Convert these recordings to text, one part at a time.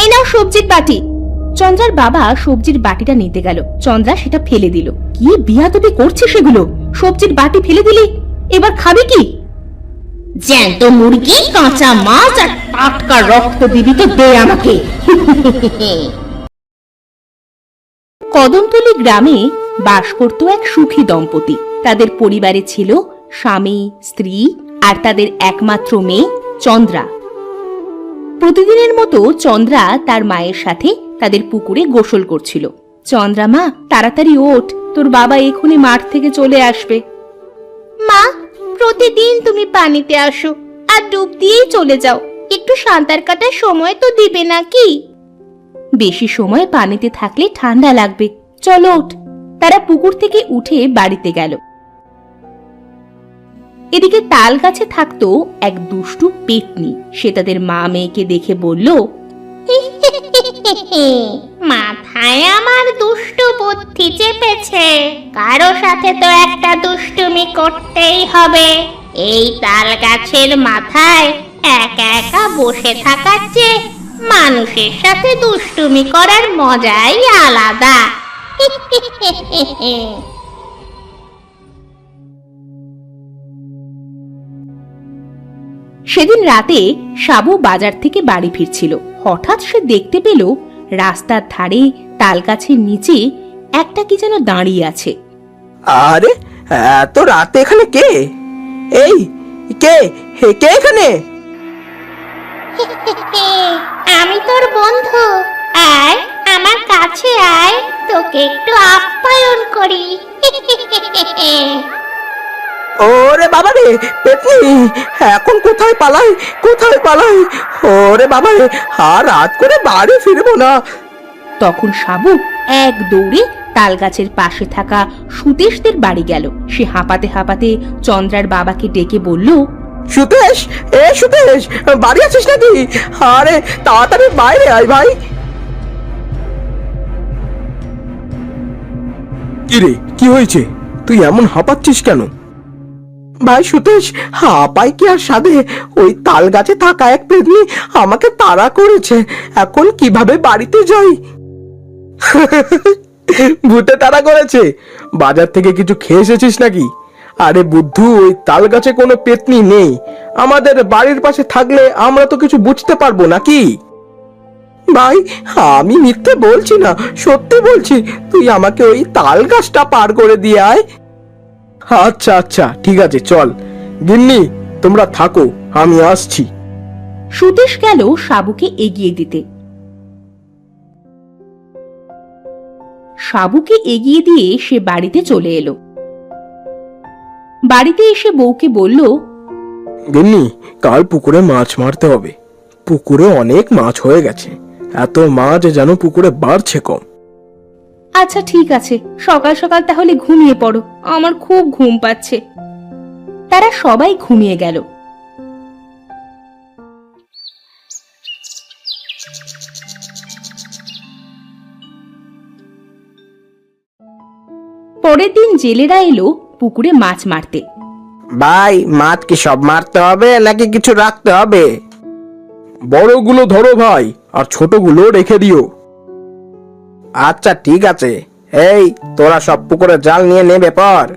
এই নাও সবজির বাটি। চন্দ্রার বাবা সবজির বাটিটা নিতে গেল, চন্দ্রা সেটা ফেলে দিল। কি বিয়াদবি করছে সেগুলো, সবজির বাটি ফেলে দিলি, এবার খাবি কি? জ্যান্ত মুরগি, কাঁচা মাছ আর টাটকা রক্ত দিবি তো দে আমাকে। কদমতলী গ্রামে বাস করত এক সুখী দম্পতি। তাদের পরিবারে ছিল স্বামী, স্ত্রী আর তাদের একমাত্র মেয়ে চন্দ্রা। প্রতিদিনের মতো চন্দ্রা তার মায়ের সাথে তাদের পুকুরে গোসল করছিল। চন্দ্রা, মা তাড়াতাড়ি ওঠ, তোর বাবা এখুনি মাঠ থেকে চলে আসবে। মা, প্রতিদিন তুমি পানিতে আসো আর ডুব দিয়েই চলে যাও, একটু সাঁতার কাটার সময় তো দিবে নাকি? বেশি সময় পানিতে থাকলে ঠান্ডা লাগবে, চলো ওঠ। তারা পুকুর থেকে উঠে বাড়িতে গেল। এদিকে তাল গাছে থাকতো এক দুষ্টু পেতনি। সে তাদের মা মেয়েকে দেখে বলল, মাথায় আমার দুষ্টু বুদ্ধি চেপেছে, কারো সাথে তো একটা দুষ্টুমি করতেই হবে। এই তাল গাছের মাথায় একা একা বসে থাকার চেয়ে মানুষের সাথে দুষ্টুমি করার মজাই আলাদা। সেদিন রাতে সাবু বাজার থেকে বাড়ি ফিরছিল। হঠাৎ সে দেখতে পেল রাস্তার ধারে তাল গাছের নিচে একটা কি যেন দাঁড়িয়ে আছে। আরে এত রাতে এখানে কে? এই কে কে এখানে? আমি তোর বন্ধু, আয় আমার কাছে আয়, তোকে একটু আপ্যায়ন করি। ওরে বাবা রে পেতনি, এখন কোথায় পালাই, কোথায় পালাই? ওরে বাবা রে, আর রাত করে বাড়ি ফিরবো না। তখন সাবু এক দৌড়ে তাল গাছের পাশে থাকা সুদেশদের বাড়ি গেল। সে হাঁপাতে হাঁপাতে চন্দ্রার বাবাকে ডেকে বলল, সুদেশ, এ সুদেশ, বাড়ি আছিস নাকি? আরে তাড়াতাড়ি বাইরে আয় ভাই। কিরে, কি হয়েছে? তুই এমন হাঁপাচ্ছিস কেন? ভাই সুদেশ, হাঁপাই কি আর সাধে? ওই তাল গাছে থাকা এক পেতনি আমাকে তাড়া করেছে, এখন কিভাবে বাড়িতে যাই? ভূতে তাড়া করেছে? বাজার থেকে কিছু খেয়ে এসেছিস নাকি? আরে বুদ্ধু, ওই তাল গাছে কোনো পেতনি নেই। আমাদের বাড়ির পাশে থাকলে আমরা তো কিছু বুঝতে পারবো নাকি? ভাই, আমি মিথ্যে বলছি না, সত্যি বলছি। তুই আমাকে ওই তাল গাছটা পার করে দিয়ে আয়। আচ্ছা আচ্ছা ঠিক আছে, চল। গিন্নি, তোমরা থাকো, আমি আসছি। সুদেশ গেল সাবুকে এগিয়ে দিতে। সাবুকে এগিয়ে দিয়ে সে বাড়িতে চলে এলো। বাড়িতে এসে বউকে বলল, গিন্নি, কাল পুকুরে মাছ মারতে হবে। পুকুরে অনেক মাছ হয়ে গেছে, এত মাছ যেন পুকুরে বাড়ছে কম। আচ্ছা ঠিক আছে, সকাল সকাল তাহলে ঘুমিয়ে পড়ো, আমার খুব ঘুম পাচ্ছে। তারা সবাই ঘুমিয়ে গেল। পরের দিন জেলেরা এলো পুকুরে মাছ মারতে। ভাই, মাছ কি সব মারতে হবে নাকি কিছু রাখতে হবে? বড়গুলো ধরো ভাই, আর ছোটগুলো রেখে দিও। আচ্ছা ঠিক আছে। এই, তোরা সব পুকুরে জাল নিয়ে নেমে পড়।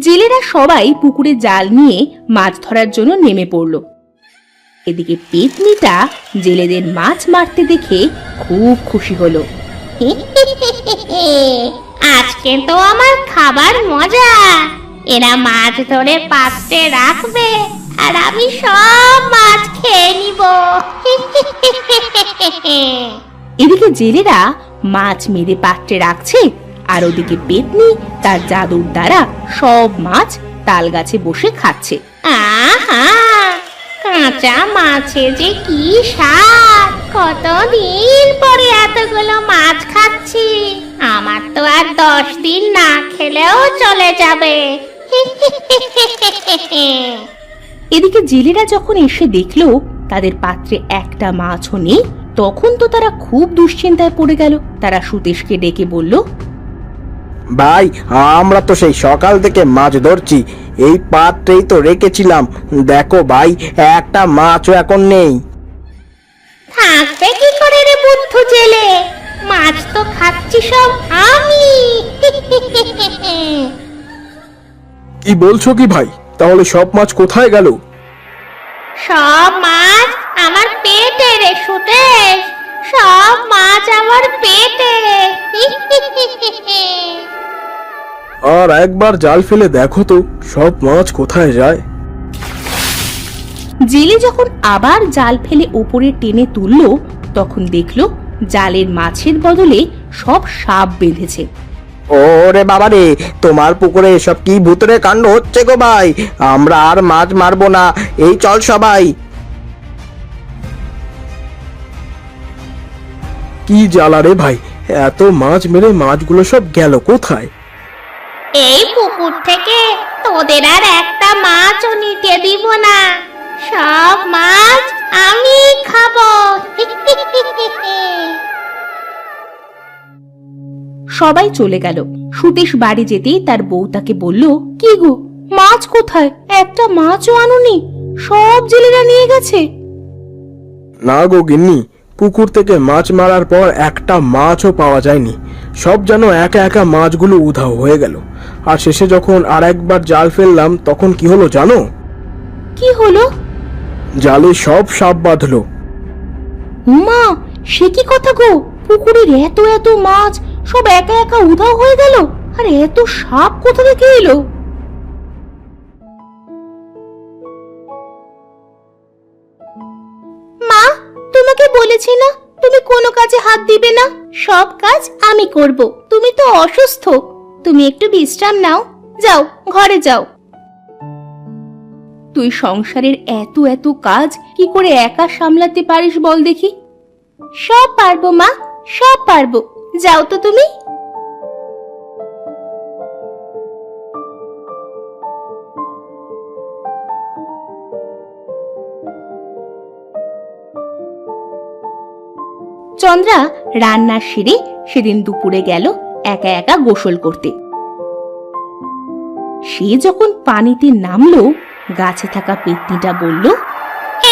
জেলেরা সবাই পুকুরে জাল নিয়ে মাছ ধরার জন্য নেমে পড়ল। এদিকে পেতনিটা জেলেদের মাছ মারতে দেখে খুব খুশি হলো। আজকে তো আমার খাবার মজা, এরা মাছ ধরে পাত্রে রাখবে আর আমি সব মাছ খেয়ে নিব। এদিকে জেলেরা মাছ মেরে পাত্রে রাখছে, আর ওদিকে পেতনি তার জাদুর দ্বারা সব মাছ তাল গাছে বসে খাচ্ছে। আহা, কাঁচা মাছে যে কি স্বাদ! কতদিন পরে এতগুলো মাছ খাচ্ছি, আমার তো আর 10 দিন না খেলেও চলে যাবে। এদিকে জেলেরা যখন এসে দেখলো তাদের পাত্রে একটা মাছও নেই, তখন তো তারা খুব দুশ্চিন্তায় পড়ে গেল। তারা সুদেশকে ডেকে বলল, ভাই, আমরা তো সেই সকাল থেকে মাছ ধরছি, এই পাত্রেই তো রেখেছিলাম। দেখো ভাই, একটা মাছও এখন নেই। থাকবে কি করে রে বুদ্ধু? খাচ্ছি সব আমি। কি বলছো কি ভাই? তাহলে সব মাছ কোথায় গেল? সব মাছ আমার পেটে রে সুদেশ, সব মাছ আমার পেটে। আর একবার জাল ফেলে দেখো তো সব মাছ কোথায় যায়। জেলে যখন আবার জাল ফেলে উপরে টেনে তুলল, তখন দেখলো জালের মাছের বদলে সব সাপ বেঁধেছে। ওরে বাবা রে, তোমার পুকুরে এসব কি ভূতের কাণ্ড হচ্ছে গো ভাই? আমরা আর মাছ মারবো না, এই চল সবাই। কি জ্বালা রে ভাই, এত মাছ মেরে মাছগুলো সব গেল কোথায়? এই পুকুর থেকে তোদের আর একটা মাছও নিতে দিব না, সব মাছ আমি খাবো। সবাই চলে গেল। সুদেশ বাড়ি যেতেই তার বউ তাকে বলল, কি গো, মাছ কোথায়? একটা মাছও আনুনি, সব জেলেরা নিয়ে গেছে। না গো গিন্নি, পুকুর থেকে মাছ মারার পর একটা মাছও পাওয়া যায়নি। সব যেন একা একা মাছগুলো উধাও হয়ে গেল। আর শেষে যখন আর একবার জাল ফেললাম তখন কি হলো জানো? কি হলো? জালে সব সাপ বাঁধলো। মা, সে কি কথা গো? পুকুরের এত এত মাছ সব একা একা উধাও হয়ে গেল, আর এত সাপ কোথা থেকে এলো? মা, তোমাকে বলেছি না তুমি কোনো কাজে হাত দিবে না, সব কাজ আমি করব। তুমি তো অসুস্থ, তুমি একটু বিশ্রাম নাও, যাও ঘরে যাও। তুই সংসারের এত এত কাজ কি করে একা সামলাতে পারিস বল দেখি? সব পারবো মা, সব পারবো, যাও তো তুমি। চন্দ্রা রান্না সেরে সেদিন দুপুরে গেল একা একা গোসল করতে। সে যখন পানিতে নামলো, গাছে থাকা পেতনিটা বলল,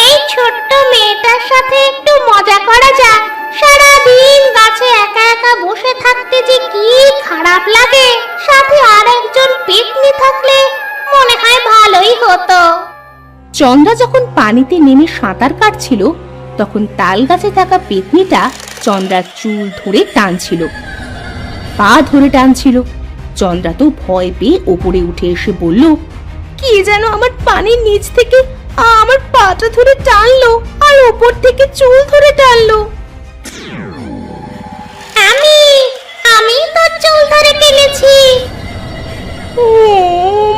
এই ছোট্ট মেয়েটার সাথে একটু মজা করা যাক। সারাদিন গাছে একা একা বসে থাকতে যে কি খারাপ লাগে, সাথে আর একজন পেতনি থাকলে মনে হয় ভালোই হতো। চন্দ্রা যখন পানিতে নেমে সাঁতার কাটছিল, তখন তাল গাছে থাকা পেতনিটা চন্দ্রার চুল ধরে টানছিল, পা ধরে টানছিল। চন্দ্রা তো ভয় পেয়ে ওপরে উঠে এসে বলল, কি যেন আমার পানির নিচ থেকে আমার পাটা ধরে টানলো আর ওপর থেকে চুল ধরে টানলো। আমি আমি তোর চুল ধরে টেনেছি। ও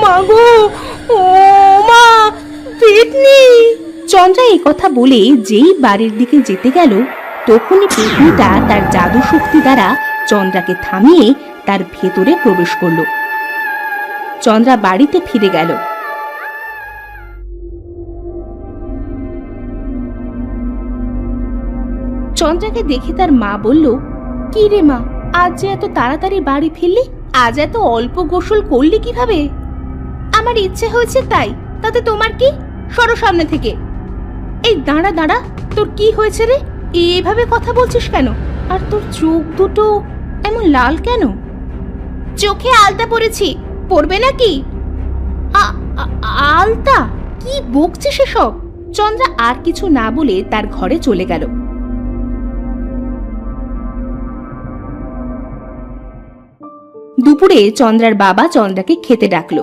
মা গো, ও মা, পেতনি! চন্দ্রা এই কথা বলে যেই বাড়ির দিকে যেতে গেল, তখনই পেতনিটা তার জাদু শক্তি দ্বারা চন্দ্রাকে থামিয়ে তার ভেতরে প্রবেশ করলো। চন্দ্রা বাড়িতে ফিরে গেল। চন্দ্রাকে দেখে তার মা বলল, কি রে মা, আজ যে এত তাড়াতাড়ি বাড়ি ফিরলি? আজ এত অল্প গোসল করলি কিভাবে? আমার ইচ্ছে হয়েছে তাই, তাতে তোমার কি? সরো সামনে থেকে। এই দাঁড়া দাঁড়া, তোর কি হয়েছে রে? এভাবে কথা বলছিস কেন? আর তোর চোখ দুটো এমন লাল কেন? চোখে আলতা পরেছি, পড়বে নাকি? আলতা? কি বকছিস এসব? চন্দ্রা আর কিছু না বলে তার ঘরে চলে গেল। দুপুরে চন্দ্রার বাবা চন্দ্রাকে খেতে ডাকলো।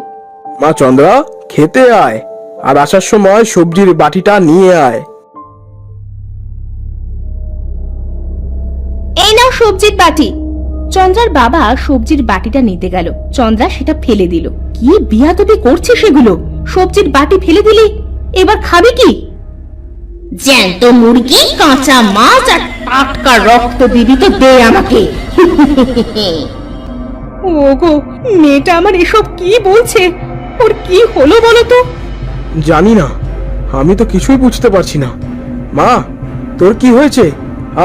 মা চন্দ্রা, খেতে আয়, আর আসার সময় সবজির বাটিটা নিয়ে আয়। এই নাও সবজির বাটি। চন্দ্রার বাবা সবজির বাটিটা নিতে গেল। চন্দ্রা সেটা ফেলে দিল। কি বিয়াদবি করছে সেগুলো? সবজির বাটি ফেলে দিলি, এবার খাবি কি? জ্যান্ত মুরগি, কাঁচা মাছ আর টাটকা রক্ত দিবি তো দে আমাকে। ওগো, মেয়েটা আমার এসব কি বলছে? ওর কি হলো বলো তো? জানি না, আমি তো কিছুই বুঝতে পারছি না। মা, তোর কি হয়েছে?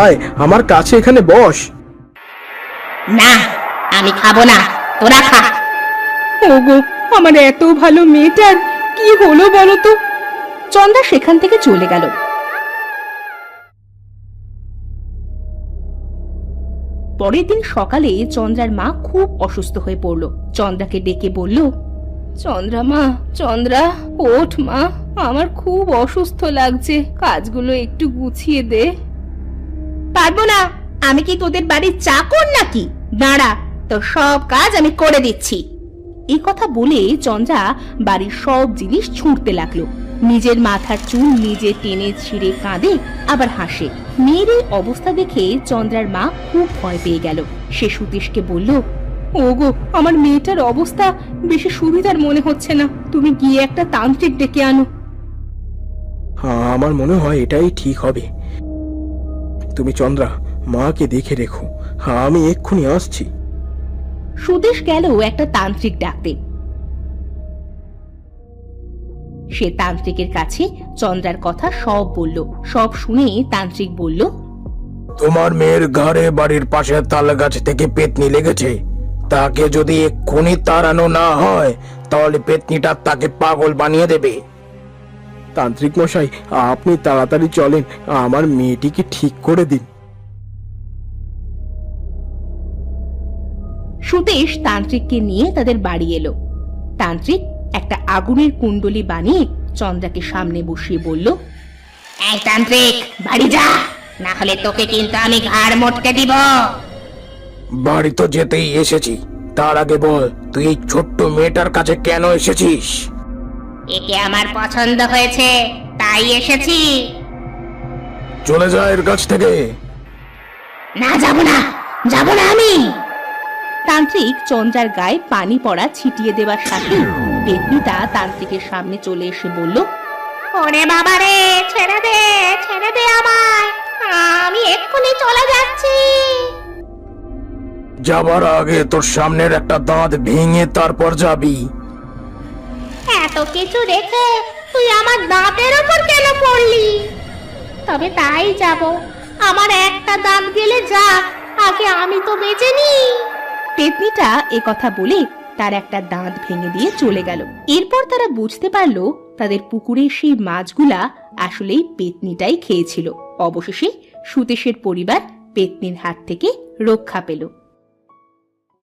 আয় আমার কাছে এখানে বস। না, আমি খাবো না, তোরা খা। ওগো, আমার এত ভালো মেয়েটার কি হলো বলো তো? চন্দ্রা সেখান থেকে চলে গেল। পরের দিন সকালে চন্দ্রার মা খুব অসুস্থ হয়ে পড়ল। চন্দ্রাকে ডেকে বলল, চন্দ্রা মা, চন্দ্রা ওঠ মা, আমার খুব অসুস্থ লাগছে, কাজগুলো একটু গুছিয়ে দে। পারবো না, আমি কি তোদের বাড়ির চাকর নাকি? দাঁড়া, তোর সব কাজ আমি করে দিচ্ছি। এই কথা বলে চন্দ্রা বাড়ির সব জিনিস ছুঁড়তে লাগলো। নিজের মাথার চুল নিজে টেনে ছিঁড়ে কাঁদে, আবার হাসে। মেয়ের এই অবস্থা দেখে চন্দ্রার মা খুব ভয় পেয়ে গেল। সে সুদেশকে বলল, ওগো, আমার মেয়েটার অবস্থা বেশি সুবিধার মনে হচ্ছে না, তুমি গিয়ে একটা তান্ত্রিক ডেকে আনো। আমার মনে হয় এটাই ঠিক হবে। তুমি চন্দ্রা মাকে দেখে রেখো, আমি এক্ষুনি আসছি। সুদেশ গেল একটা তান্ত্রিক ডাকতে। সে তান্ত্রিকের কাছে চন্দ্রার কথা সব বলল। সব শুনে তান্ত্রিক বলল, তোমার মেয়ের ঘরে বাড়ির পাশে তাল গাছ থেকে পেতনি লেগেছে। তাকে যদি এক্ষুনি তাড়ানো না হয় তাহলে পেতনিটা তাকে পাগল বানিয়ে দেবে। তান্ত্রিক মশাই, আপনি তাড়াতাড়ি চলেন, আমার মেয়েটিকে ঠিক করে দিন। সুদেশ তান্ত্রিককে নিয়ে তাদের বাড়ি এলো। তান্ত্রিক একটা আগুনের কুণ্ডলি বানিয়ে চন্দ্রাকে সামনে বসিয়ে বলল, এই তান্ত্রিক, বাড়ি যা, না হলে তোকে কিন্তু আমি ঘাড় মটকে দিব। বাড়ি তো যেতেই এসেছি, তার আগে বল তুই এই ছোট্ট মেয়েটার কাছে কেন এসেছিস? একে আমার পছন্দ হয়েছে, তাই এসেছি। চলে যা এর কাছ থেকে। না, যাব না, যাব না আমি। তান্ত্রিক চন্দ্রার গায়ে পানি পড়া ছিটিয়ে দেওয়ার সাথে পেতনিটা তান্ত্রিকের সামনে চলে এসে বলল, ওরে বাবা রে, ছেড়ে দে, ছেড়ে দে আমায়, আমি এক্ষুনি চলে যাচ্ছি। যাবার আগে তোর সামনের একটা দাঁত ভেঙে তারপর যাবি। এত কিছু রেখে তুই আমার দাঁতের ওপর কেন পড়লি? তবে তাই যাব, আমার একটা দাঁত গেলে যাক, আগে আমি তো বেঁচে নি। পেতনিটা কথা বলে তার একটা দাঁত ভেঙে দিয়ে চলে গেল। এরপর তারা বুঝতে পারলো তাদের পুকুরের সেই মাছগুলা আসলেই পেতনিটাই খেয়েছিল। অবশেষে সুদেশের পরিবার পেতনির হাত থেকে রক্ষা পেল।